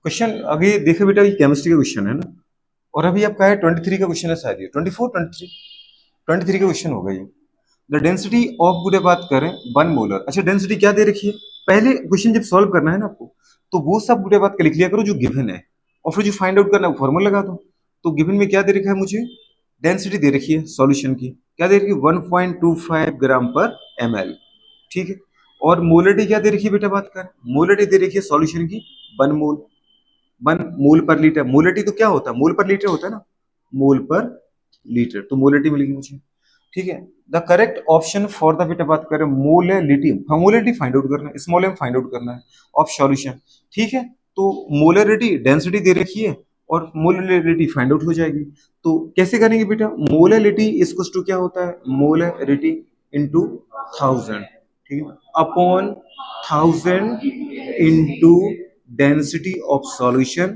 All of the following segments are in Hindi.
क्वेश्चन अभी देखो बेटा, ये केमिस्ट्री का क्वेश्चन है ना, और अभी आपका है 23 का क्वेश्चन है शायद, ये 24 23 का क्वेश्चन होगा ये। द डेंसिटी ऑफ गुडे बात करें 1 मोलर। अच्छा, डेंसिटी क्या दे रखी है? पहले क्वेश्चन जब सॉल्व करना है ना आपको, तो वो सब गुडे बात का लिख लिया करो जो गिवन है, और फिर जो फाइंड आउट करना है वो फॉर्मूला लगा दो। तो गिवन में क्या दे रखा है मुझे? डेंसिटी दे रखी है सॉल्यूशन की, क्या दे रखी है? 1.25 ग्राम पर ml, ठीक है। और मोलरिटी क्या दे रखी है बेटा? बात कर, मोलरिटी दे रखी है सॉल्यूशन की 1 मोल, 1 मोल पर लीटर। मोलरिटी तो क्या होता है? मोल पर लीटर होता है ना, मोल पर लीटर, तो मोलरिटी मिलेगी मुझे, ठीक है। The correct option for the बेटा बात करें मोलरिटी, मोलरिटी फाइंड आउट करना है, स्मॉल एम फाइंड आउट करना है ऑफ सॉल्यूशन, ठीक है। तो मोलरिटी डेंसिटी दे रखी है और मोलरिटी फाइंड आउट हो जाएगी। तो कैसे करेंगे बेटा? मोलरिटी इक्वल्स टू क्या होता है? मोलरिटी इनटू 1000, ठीक है, upon 1000 into density of solution,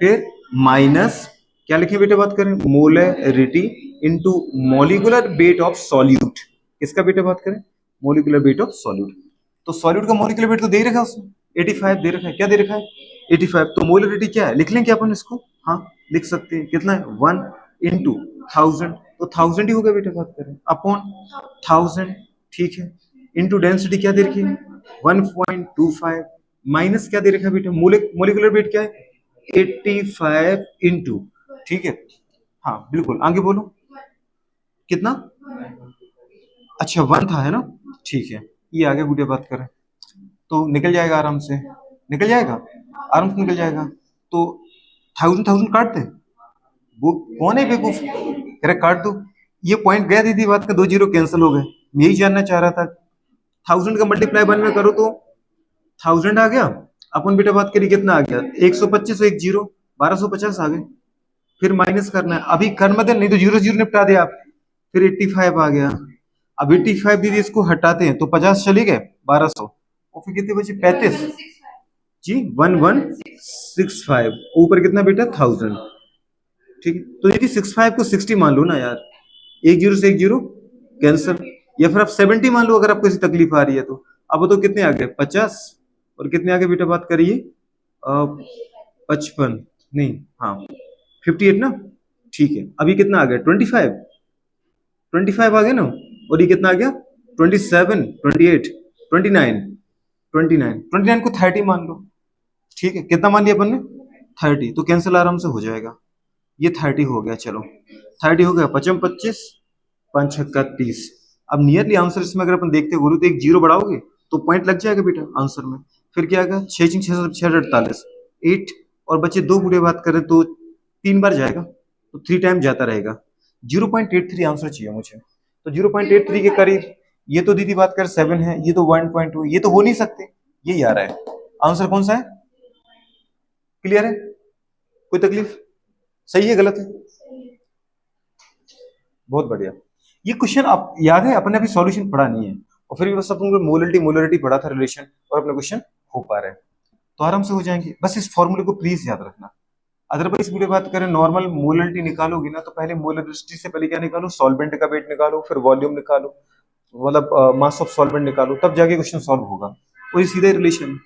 फिर माइनस क्या लिखे बेटा? बात करें molarity into molecular weight of solute. किसका बेटा बात करें? Molecular weight of solute. तो सॉल्यूट का मॉलिक्यूलर वेट तो दे रखा है उसमें, 85 दे रखा है। क्या दे रखा है? 85। तो मोलरिटी क्या है? लिख लें क्या अपन इसको? हाँ लिख सकते हैं। कितना है? 1 इंटू 1000, तो 1000 ही हो गया बेटा बात करें, अपॉन 1000, ठीक है, इंटू डेंसिटी क्या दे रखी है? 1.25, माइनस क्या दे रखा है बेटा? मोलिकुलर वेट क्या है? 85 इंटू, ठीक है, हाँ बिल्कुल, आगे बोलो कितना? अच्छा 1 था, है ना, ठीक है। ये आगे गुड़िया बात करें तो निकल जाएगा आराम से, निकल जाएगा, आराम से निकल जाएगा। तो 1000 काट दे, वो कौन है बेवकूफ, कह रहा काट दो। ये पॉइंट गया दीदी बात का, 2 जीरो कैंसिल हो गए। मैं यही जानना चाह रहा था। 1000 का मल्टीप्लाई 1 में करो तो 1000 आ गया, अपन बेटा बात करी कितना आ गया? 125 और 1 जीरो 1250 आ गए। फिर माइनस करना है, अभी कर मत दे, नहीं तो जीरो जीरो निपटा दे आप। फिर 85 आ गया। अब 85 दीदी इसको हटाते हैं तो 50 चले गए, 1200, और फिर कितने बचे? 35 जी, 1165, ऊपर कितना बेटा? 1000, ठीक है। तो दीदी 65 को 60 मान लो ना यार, 1 जीरो से 1 जीरो कैंसिल, या फिर आप 70 मान लो अगर आपको ऐसी तकलीफ आ रही है तो। अब तो कितने आ गए? 50, और कितने आगे बेटा बात करिए? 55 नहीं, हाँ 58 ना, ठीक है। अभी कितना आ गया? 25, 25 आ गया ना, और ये कितना आ गया? 27, 28, 29, 29 को 30 मान लो, ठीक है। कितना मान लिया अपन ने? 30, तो कैंसिल आराम से हो जाएगा। ये 30 हो गया, चलो 30 हो गया, 55 25 5 छक्का 30। अब नियरली आंसर इसमें अगर अपन देखते बोलो तो एक जीरो बढ़ाओगे तो पॉइंट लग जाएगा बेटा आंसर में। फिर क्या आएगा? 6 6 6 48 8, और बच्चे दो गुड़े बात करें तो 3 बार जाएगा, तो 3 टाइम जाता रहेगा। 0.83 आंसर चाहिए मुझे, तो 0.83 के करीब। ये तो दीदी बात कर 7 है, ये तो 1.2, ये तो हो नहीं सकते, यही आ रहा है आंसर। कौन सा है? क्लियर है? कोई तकलीफ? सही है गलत है? बहुत बढ़िया। ये क्वेश्चन आप याद है, अपने अभी सॉल्यूशन पढ़ा नहीं है, और फिर भी बस अपन मोलरिटी मोलरिटी पढ़ा था रिलेशन, और अपना क्वेश्चन हो पा रहा है, तो आराम से हो जाएंगे। बस इस फॉर्मूले को प्लीज याद रखना। अदरवाइज पूरी बात करें, नॉर्मल मोलरिटी निकालोगी ना, तो पहले मोलरिटी से पहले क्या निकालो? सॉल्वेंट का वेट निकालो, फिर वॉल्यूम निकालो, मतलब मास ऑफ सॉल्वेंट निकालो, तब जाके क्वेश्चन सॉल्व होगा। वही सीधे रिलेशन।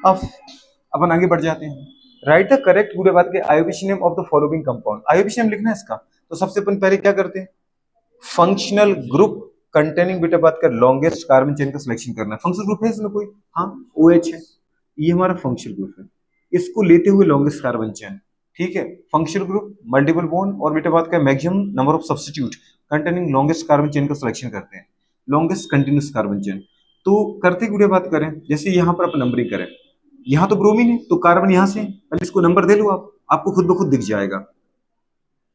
अब अपन आगे बढ़ जाते हैं। राइट द करेक्ट गुड बात के IUPAC name of the following compound. IUPAC name लिखना है इसका, तो सबसे अपन पहले क्या करते हैं? फंक्शनल ग्रुप कंटेनिंग बेटा बात कर लॉन्गेस्ट कार्बन चेन का सिलेक्शन करना है। फंक्शनल ग्रुप है इसमें कोई? हाँ OH है, ये हमारा फंक्शनल ग्रुप है, इसको लेते हुए लॉन्गेस्ट कार्बन चेन, ठीक है। फंक्शनल ग्रुप मल्टीपल बॉन्ड और बेटा बात का maximum number of substitute containing longest carbon chain का सिलेक्शन करते हैं, लॉन्गेस्ट कंटिन्यूस कार्बन चेन। तो करते गुड़े बात करें, जैसे यहाँ पर अपन नंबरिंग करें, यहाँ तो ब्रोमीन है तो कार्बन यहाँ से पहले इसको नंबर दे लो आप, आपको खुद ब खुद दिख जाएगा।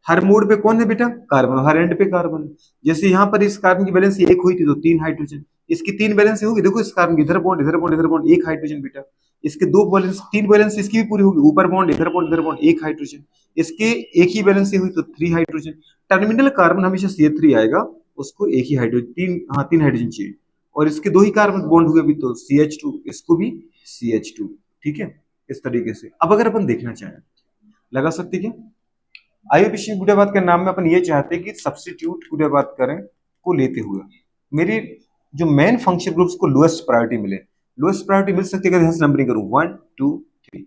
हर मोड पे कौन है बेटा? कार्बन, हर एंड पे कार्बन है। जैसे यहाँ पर इस कार्बन की वैलेंसी 1 हुई थी तो 3 हाइड्रोजन, इसकी 3 वैलेंसी होगी, देखो इस कार्बन की इधर बॉन्ड इधर बॉन्ड इधर बॉन्ड 1 हाइड्रोजन बेटा। इसके 2 वैलेंस 3 वैलेंसी इसकी भी पूरी होगी, ऊपर बॉन्ड इधर बॉन्ड इधर बॉन्ड 1 हाइड्रोजन। इसके एक ही वैलेंसी हुई तो 3 हाइड्रोजन। टर्मिनल कार्बन हमेशा CH3 आएगा, उसको एक ही हाइड्रोजन, 3 हाइड्रोजन चाहिए। और इसके 2 ही कार्बन बॉन्ड हुए अभी तो CH2, इसको भी CH2, ठीक है। इस तरीके से अब अगर अपन देखना चाहें, लगा सकते क्या? आयोबिशन गुड़ियाबाद के नाम में अपन ये चाहते हैं कि सब्स्टिट्यूट गुड़ियाबाद करें को लेते हुए मेरी जो मेन फंक्शन ग्रुप्स को लोएस्ट प्रायोरिटी मिले। लोएस्ट प्रायोरिटी मिल सकती है अगर ध्यान से नंबरिंग करूं 1 2 3,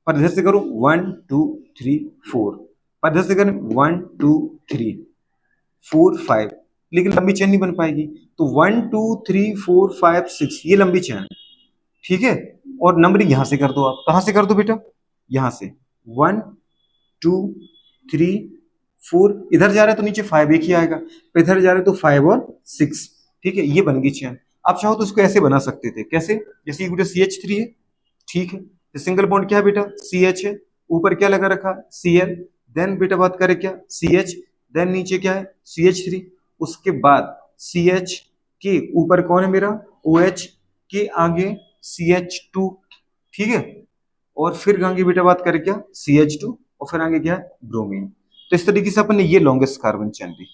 पर इधर से करूं 1 2 3 4, पर इधर से करें 1 2 3 4 5, लेकिन लंबी चेन नहीं बन पाएगी। तो 1 2 3 4 5 6 ये लंबी चेन है, ठीक है। और नंबरिंग यहां से कर दो, आप कहां से कर दो बेटा, यहां से 1 2 3 4, इधर जा रहा है तो नीचे 5 एक ही आएगा, तो इधर जा रहे तो 5 और 6, ठीक है। ये बन गई चेन। आप चाहो तो इसको ऐसे बना सकते थे, कैसे, जैसे ये बेटा CH3 है, ठीक है, तो सिंगल बॉन्ड क्या है बेटा, CH है, ऊपर क्या लगा रखा, Cl, देन बेटा बात करें क्या, CH, देन नीचे क्या है CH3, उसके बाद CH के ऊपर कौन है मेरा OH, के आगे CH2, ठीक है, और फिर आगे बेटा बात करें क्या CH2, और फिर आगे क्या है ब्रोमीन। तो इस तरीके से अपन ने ये लॉन्गेस्ट कार्बन चेन ली।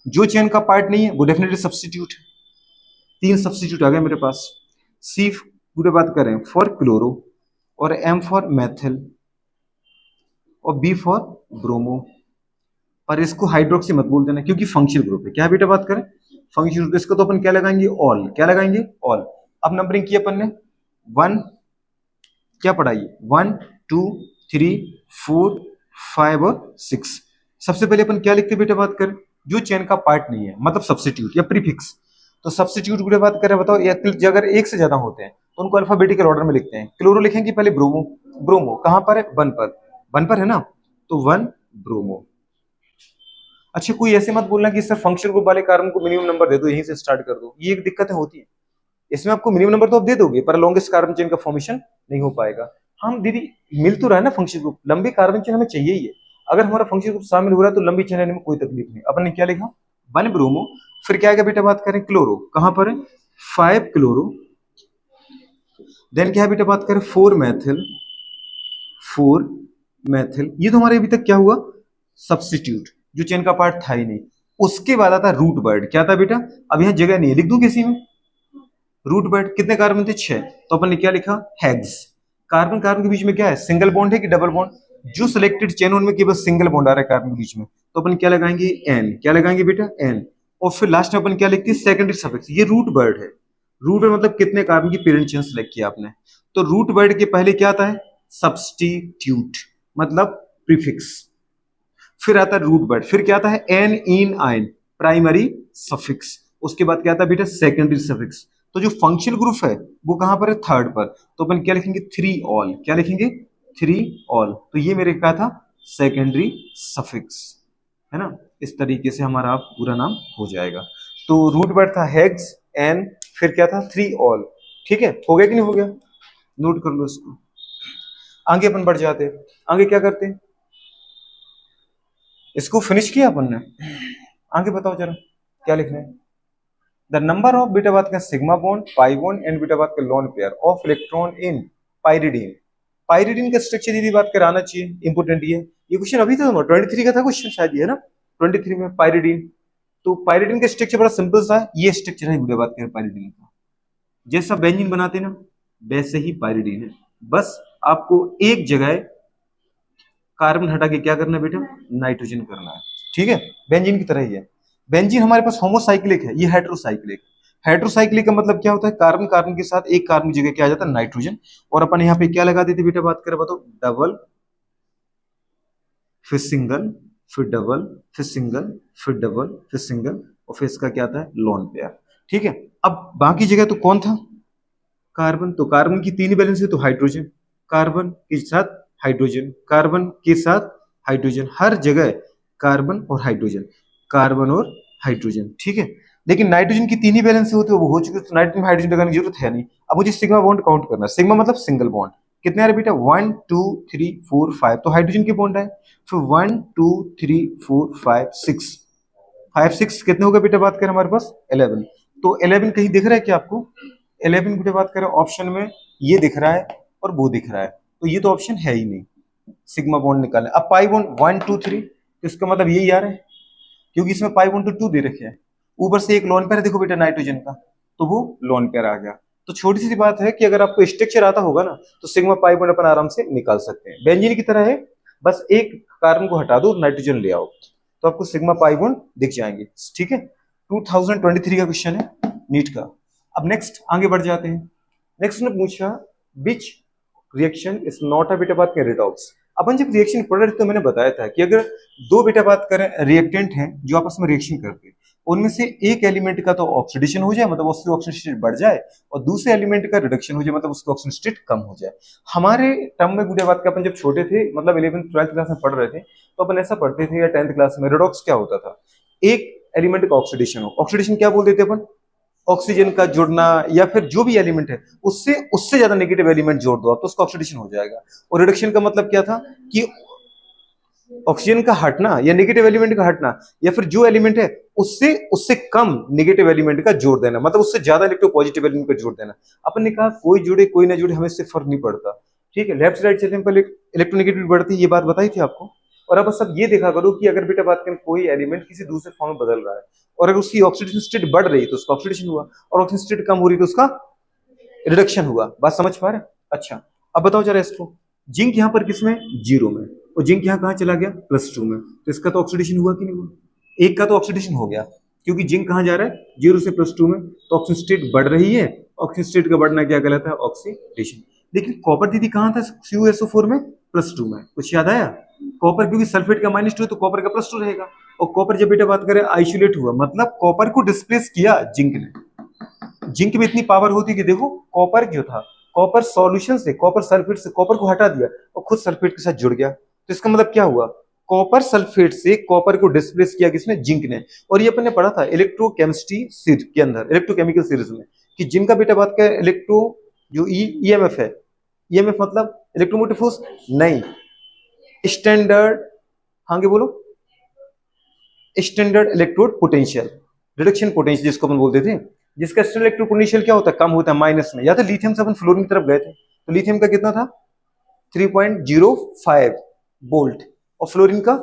जो चेन का पार्ट नहीं है वो डेफिनेटली सब्स्टिट्यूट है। 3 सब्स्टिट्यूट आ गए मेरे पास। C पूरे बात करें फॉर क्लोरो, और M फॉर मैथिल, और B फॉर ब्रोमो। पर इसको हाइड्रोक्सी मत बोल देना क्योंकि फंक्शनल ग्रुप है। क्या बेटा बात करें फंक्शनल ग्रुप, इसको तो अपन क्या लगाएंगे ऑल, क्या लगाएंगे ऑल। अब नंबरिंग की अपन ने 1 क्या पढ़ाई 1 2 3 4 5 और 6। सबसे पहले अपन क्या लिखते बेटा बात करें, जो चेन का पार्ट नहीं है मतलब सब्स्टिट्यूट या प्रीफिक्स। तो सब्स्टिट्यूट बेटा बात करें बताओ, अगर एक से ज्यादा होते हैं तो उनको अल्फाबेटिकल ऑर्डर में लिखते हैं। क्लोरो लिखेंगे पहले ब्रोमो, ब्रोमो कहां पर है 1 पर, 1 पर है ना, तो 1 ब्रोमो। अच्छा कोई ऐसे मत बोलना कि सर फंक्शनल ग्रुप वाले कार्बन को मिनिमम नंबर दे दो, यहीं से स्टार्ट कर दो, ये एक दिक्कतें होती है। इसमें आपको मिनिमम नंबर तो आप दे दोगे पर लॉन्गेस्ट कार्बन चेन का फॉर्मेशन नहीं हो पाएगा। हम दीदी मिल तो रहा है ना फंक्शनल ग्रुप, लंबी कार्बन चेन हमें चाहिए ही है। अगर हमारा फंक्शनल ग्रुप शामिल हो रहा है तो लंबी चेन लेने में कोई तकलीफ नहीं। अपन ने क्या लिखा 1 ब्रोमो, फिर क्या आएगा बेटा बात करें क्लोरो, कहां पर है 5 क्लोरो, देन क्या है बेटा बात करें 4 मैथिल, 4 मैथिल। ये तो हमारे अभी तक क्या हुआ सब्स्टिट्यूट, जो चेन का पार्ट था ही नहीं। उसके बाद आता रूट वर्ड, क्या था बेटा, अब यहां जगह नहीं है, लिख दूं किसी में रूट वर्ड। कितने कार्बन थे 6, तो अपन ने क्या लिखा हेक्स। कार्बन कार्बन के बीच में क्या है सिंगल बॉन्ड है कि डबल बॉन्ड, जो सिलेक्टेड चेन उनमें केवल सिंगल बॉन्ड आ रहा है कार्बन के बीच में, तो अपन क्या लगाएंगे एन, क्या लगाएंगे बेटा एन। और फिर लास्ट में अपन क्या लिखते हैं सेकेंडरी सफिक्स, ये रूट वर्ड है। रूट वर्ड मतलब कितने कार्बन की पेरेंट चेन सेलेक्ट किया आपने, तो रूट वर्ड के पहले क्या आता है सब्स्टिट्यूट मतलब प्रीफिक्स, फिर आता है रूट वर्ड, फिर क्या आता है एन इन आइन प्राइमरी सफिक्स, उसके बाद क्या आता है बेटा सेकेंडरी सफिक्स। तो जो फंक्शनल ग्रुप है वो कहां पर है थर्ड पर, तो अपन क्या लिखेंगे 3 ऑल, क्या लिखेंगे 3 ऑल। तो ये मेरे क्या था सेकेंडरी सफिक्स, है ना। इस तरीके से हमारा पूरा नाम हो जाएगा। तो रूट वर्ड था हेक्स एन, फिर क्या था 3 ऑल, ठीक है। हो गया कि नहीं हो गया, नोट कर लो इसको। आगे अपन बढ़ जाते हैं, आगे क्या करते हैं, इसको फिनिश किया अपन ने, आगे बताओ जरा क्या लिखना है। द नंबर ऑफ बीटा बात का sigma bond pi bond and beta बात का lone pair of electron in pyridine. Pyridine का स्ट्रक्चर यदि बात कराना चाहिए, इंपोर्टेंट ये क्वेश्चन अभी था 23 का था क्वेश्चन शायद, ये ना 23 में पाइरिडीन। तो पाइरिडीन का स्ट्रक्चर बड़ा सिंपल सा है, ये स्ट्रक्चर है बीटा बात का पाइरिडीन का। जैसा बेंजीन बनाते ना वैसे ही पाइरिडीन है, बस आपको एक जगह कार्बन हटा के क्या करना है बेटा नाइट्रोजन करना है, ठीक है। बेंजीन की तरह ही है। बेंजीन हमारे पास होमोसाइक्लिक है, ये हेट्रोसाइक्लिक। हेट्रोसाइक्लिक का मतलब क्या होता है कार्बन कार्बन के साथ एक कार्बन की जगह क्या आ जाता है नाइट्रोजन, और अपन यहाँ पे क्या लगा देते बेटा बात करें बताओ डबल फिर सिंगल फिर डबल फिर सिंगल फिर डबल फिर सिंगल, और फिर इसका क्या आता है लोन पेयर, ठीक है। अब बाकी जगह तो कौन था कार्बन, तो कार्बन की 3 बैलेंस है तो हाइड्रोजन, कार्बन के साथ हाइड्रोजन, कार्बन के साथ हाइड्रोजन, हर जगह कार्बन और हाइड्रोजन, कार्बन और हाइड्रोजन, ठीक है। लेकिन नाइट्रोजन की 3 ही बैलेंस होते हैं, वो हो चुके, तो नाइट्रोजन में हाइड्रोजन लगाने की जरूरत है नहीं। अब मुझे सिग्मा बॉन्ड काउंट करना है, सिग्मा मतलब सिंगल बॉन्ड, कितने आ रहे बेटा 1 2 3 4 5, तो हाइड्रोजन के बॉन्ड आए, फिर 1 2 3 4 5 6, 5 6 कितने हो गए बेटा बात करें हमारे पास 11। तो 11 कहीं दिख रहा है क्या आपको, 11 की बात करें ऑप्शन में ये दिख रहा है और वो दिख रहा है, तो ये तो ऑप्शन है ही नहीं, सिग्मा बॉन्ड निकालें। अब पाई बॉन्ड 1 2 3, तो इसका मतलब यही आ रहा है क्योंकि इसमें पाई बॉन्ड तो 2 दे रखे हैं, ऊपर से एक लोन पेयर है देखो बेटा नाइट्रोजन का, तो वो लोन पेयर आ गया। तो छोटी सी बात है कि अगर आपको स्ट्रक्चर आता होगा ना तो सिग्मा पाई बॉन्ड अपन आराम से निकाल सकते हैं, बेंजीन की तरह है, बस एक कार्बन को हटा दो नाइट्रोजन ले आओ तो आपको सिग्मा पाई बॉन्ड दिख जाएंगे, ठीक है। 2023 का क्वेश्चन है नीट का। अब नेक्स्ट आगे बढ़ जाते हैं। नेक्स्ट ने पूछा which reaction is not a बेटा बात करें रिडॉक्स। अपन जब रिएक्शन पढ़ रहे थे तो मैंने बताया था कि अगर दो बेटा बात करें रिएक्टेंट हैं जो आपस में रिएक्शन करते हैं, उनमें से एक एलिमेंट का तो ऑक्सीडेशन हो जाए मतलब उसकी ऑक्सीजन स्टेट बढ़ जाए, और दूसरे एलिमेंट का रिडक्शन हो जाए मतलब उसकी ऑक्सीजन स्टेट कम हो जाए। हमारे टर्म में गुड़िया बात का अपन जब छोटे थे मतलब 11th 12th क्लास में पढ़ रहे थे तो अपन ऐसा पढ़ते थे, या 10th क्लास में रिडॉक्स क्या होता था, एक एलिमेंट का ऑक्सीडेशन हो, ऑक्सीडेशन क्या बोलते थे अपन, ऑक्सीजन का जुड़ना या फिर जो भी एलिमेंट है उससे उससे ज्यादा नेगेटिव एलिमेंट जोड़ दो आप तो उसका ऑक्सीडेशन हो जाएगा। और रिडक्शन का मतलब क्या था कि ऑक्सीजन का हटना या नेगेटिव एलिमेंट का हटना, या फिर जो एलिमेंट है उससे उससे कम नेगेटिव एलिमेंट का जोड़ देना, मतलब उससे ज्यादा इलेक्ट्रोपॉजिटिव एलिमेंट का जोड़ देना। अपन ने कहा कोई जुड़े कोई ना जुड़े हमें इससे फर्क नहीं पड़ता, ठीक है, लेफ्ट से राइट चलते हैं पहले इलेक्ट्रोनेगेटिविटी बढ़ती है, ये बात बताई थी आपको। और अब सब ये देखा करो कि अगर बेटा बात करें कोई एलिमेंट किसी दूसरे फॉर्म में बदल रहा है और अगर उसकी ऑक्सीडेशन स्टेट बढ़ रही है तो उसका ऑक्सीडेशन हुआ, और ऑक्सीजन स्टेट कम हो रही तो उसका रिडक्शन हुआ। बात समझ पा रहे हैं? अच्छा अब बताओ जरा इसको, जिंक यहाँ पर किसमें, जीरो में, और जिंक यहाँ कहाँ चला गया, +2 में, तो इसका तो ऑक्सीडेशन हुआ कि नहीं हुआ, एक का तो ऑक्सीडेशन हो गया क्योंकि जिंक कहाँ जा रहा है, 0 से +2 में, तो ऑक्सीजन स्टेट बढ़ रही है, ऑक्सीजन स्टेट का बढ़ना क्या कहलाता है, ऑक्सीडेशन। लेकिन कॉपर दीदी कहाँ था, CuSO4 में +2 में, कुछ याद आया, कॉपर क्योंकि सल्फेट का -2 तो कॉपर का +2 रहेगा, और कॉपर जब बेटा बात करें आइसोलेट हुआ मतलब कॉपर को डिस्प्लेस किया जिंक ने। जिंक में इतनी पावर होती कि देखो कॉपर जो था, कॉपर सॉल्यूशन से कॉपर सल्फेट से कॉपर को हटा दिया और खुद सल्फेट के साथ जुड़ गया, तो इसका मतलब क्या हुआ, कॉपर सल्फेट से कॉपर को डिस्प्लेस किया किसने, जिंक ने। और ये अपन ने पढ़ा था इलेक्ट्रोकेमिस्ट्री सीरीज के अंदर, इलेक्ट्रोकेमिकल सीरीज में, कि जिंक का बेटा बात का इलेक्ट्रो जो ईएमएफ है, ईएमएफ मतलब इलेक्ट्रोमोटिव फोर्स नहीं, स्टैंडर्ड, हाँ बोलो, standard electrode potential, reduction potential जिसको अपन बोलते थे, जिसका स्टैंडर्ड इलेक्ट्रोड पोटेंशियल क्या होता है, कम होता है माइनस में। या तो लिथियम से अपन फ्लोरीन की तरफ गए थे तो लिथियम का कितना था 3.05 वोल्ट और फ्लोरीन का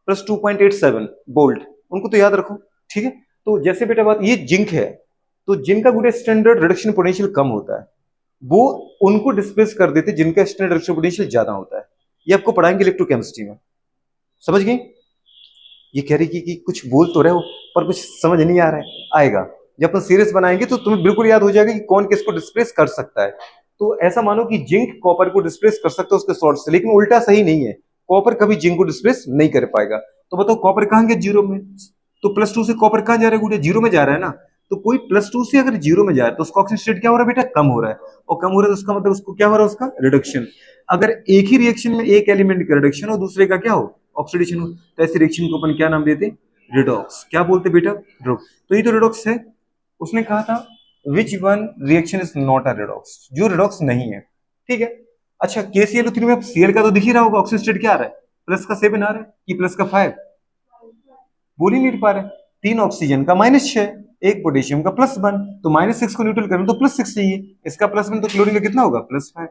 +2.87 वोल्ट, उनको तो याद रखो, ठीक है। तो जैसे बेटा बात ये जिंक है तो जिंक का गुड स्टैंडर्ड रिडक्शन पोटेंशियल कम होता है, वो उनको डिस्प्लेस कर देते जिनका स्टैंडर्ड रिडक्शन पोटेंशियल ज्यादा होता है। ये आपको पढ़ाएंगे इलेक्ट्रोकेमिस्ट्री में, समझ गए। ये कह रही कि कुछ बोल तो रहे हो पर कुछ समझ नहीं आ रहा है, आएगा जब अपन सीरीज बनाएंगे तो तुम्हें बिल्कुल याद हो जाएगा कि कौन किसको डिस्प्लेस कर सकता है। तो ऐसा मानो कि जिंक कॉपर को डिस्प्लेस कर सकता है उसके सोर्स से, लेकिन उल्टा सही नहीं है, कॉपर कभी जिंक को डिस्प्लेस नहीं कर पाएगा। तो बताओ कॉपर कहां गया, 0 में, तो +2 से कॉपर कहां जा रहा है गुड़िया, 0 में जा रहा है ना। तो कोई +2 से अगर 0 में जा रहा है तो उसका ऑक्सीजन स्टेट क्या हो रहा है बेटा, कम हो रहा है, और कम हो रहा है तो उसका मतलब उसको क्या हो रहा है, उसका रिडक्शन। अगर एक ही रिएक्शन में एक एलिमेंट का रिडक्शन हो दूसरे का क्या हो, ऑक्सीडेशन हो, तो ऐसे रिएक्शन को अपन क्या नाम देते, रिडॉक्स। क्या बोलते बेटा, रिडॉक्स। तो ये तो रिडॉक्स है। उसने कहा था which one reaction is not a redox, जो रिडॉक्स नहीं है, ठीक है। अच्छा KClO3 में Cl का तो दिख ही रहा होगा, ऑक्सीजन स्टेट क्या आ रहा है, +7 आ रहा है कि +5, बोल ही नहीं पा रहे। 3 ऑक्सीजन का -6, एक पोटेशियम का +1, तो -6 को न्यूट्रल करें तो +6 चाहिए, इसका +1 तो क्लोरीन का कितना होगा, +5।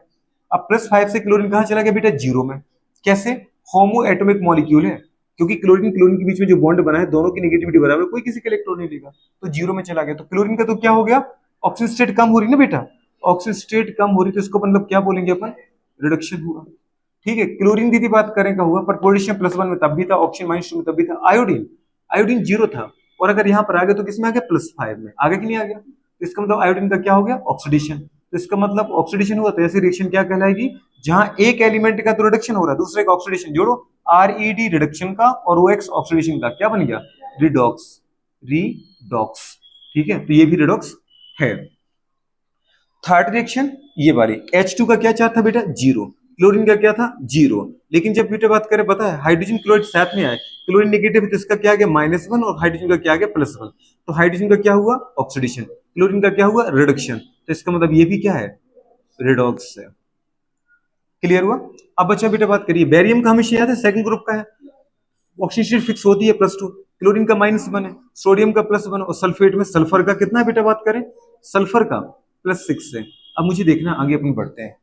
अब +5 से क्लोरीन कहां चला गया बेटा, 0 में। कैसे, होमो एटॉमिक मॉलिक्यूल है, क्योंकि क्लोरीन क्लोरीन के बीच में जो बॉन्ड बना है दोनों की नेगेटिविटी बराबर, कोई किसी का इलेक्ट्रॉन नहीं लेगा, तो 0 में चला गया। तो क्लोरीन का तो क्या हो गया, ऑक्सीजन स्टेट कम हो रही ना बेटा, ऑक्सीजन स्टेट कम हो रही तो इसको मतलब क्या बोलेंगे अपन, रिडक्शन हुआ, ठीक है। क्लोरीन की बात करें का हुआ, पर पोटेशियम +1 में तब भी था, ऑक्सीजन -2 में तब भी था। आयोडीन, आयोडीन 0 था और अगर यहाँ पर आ गया तो किसमें आ गया, +5 में आ गया कि नहीं आ गया, तो इसका मतलब आयोडीन का क्या हो गया, ऑक्सीडेशन। तो इसका मतलब ऑक्सीडेशन हुआ तो ऐसी रिएक्शन क्या कहलाएगी, जहां एक एलिमेंट का तो रिडक्शन हो रहा है दूसरे का ऑक्सीडेशन, जोड़ो RED रिडक्शन का और OX ऑक्सीडेशन का, क्या बन गया, रिडॉक्स, रिडॉक्स, ठीक है। तो ये भी रिडॉक्स है। थर्ड रिएक्शन ये वाली, H2 का क्या चार्ज था बेटा, 0, क्लोरीन का क्या था, 0, लेकिन जब बेटा बात करें पता है हाइड्रोजन क्लोराइड साथ में आए, क्लोरीन नेगेटिव है तो इसका क्या आ गया, -1 और हाइड्रोजन का क्या आ गया, +1, तो हाइड्रोजन का क्या हुआ, ऑक्सीडेशन, क्लोरीन का क्या हुआ, रिडक्शन, तो इसका मतलब ये भी क्या है, रिडॉक्स है। क्लियर हुआ। अब बच्चा बेटा बात करिए, बेरियम का हमेशा याद है सेकंड ग्रुप का है, ऑक्सीजन फिक्स होती है +2, क्लोरीन का -1 है, सोडियम का +1 और सल्फेट में सल्फर का कितना है बेटा बात करें, सल्फर का +6 है। अब मुझे देखना आगे अपन बढ़ते हैं,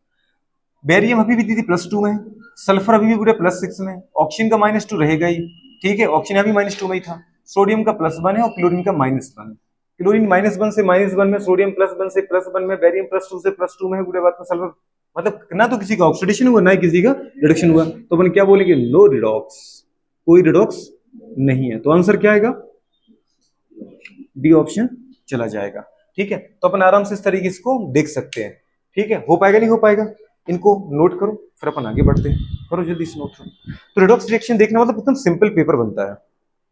बेरियम अभी भी दीदी +2 में, सल्फर अभी भी पूरे +6 में, ऑक्सीजन का -2 रहेगा ही, ठीक है, ऑक्सीजन अभी -2 में ही था, सोडियम का +1 है और क्लोरीन का -1 है, क्लोरीन -1 से -1 में, सोडियम +1 से +1 में, बेरियम +2 से +2 में है, पूरे बात में सल्फर, मतलब ना तो किसी का ऑक्सीडेशन हुआ ना ही किसी का रिडक्शन हुआ, तो अपन क्या बोलेंगे, नो रिडॉक्स, कोई रिडॉक्स नहीं है। तो आंसर क्या आएगा, बी ऑप्शन चला जाएगा। ठीक है, तो अपन आराम से इस तरीके इसको देख सकते हैं। ठीक है, हो पाएगा नहीं हो पाएगा, इनको नोट करो फिर अपन आगे बढ़ते हैं। करो जल्दी से नोट। तो रिडॉक्स रिएक्शन देखना मतलब एकदम सिंपल पेपर बनता है।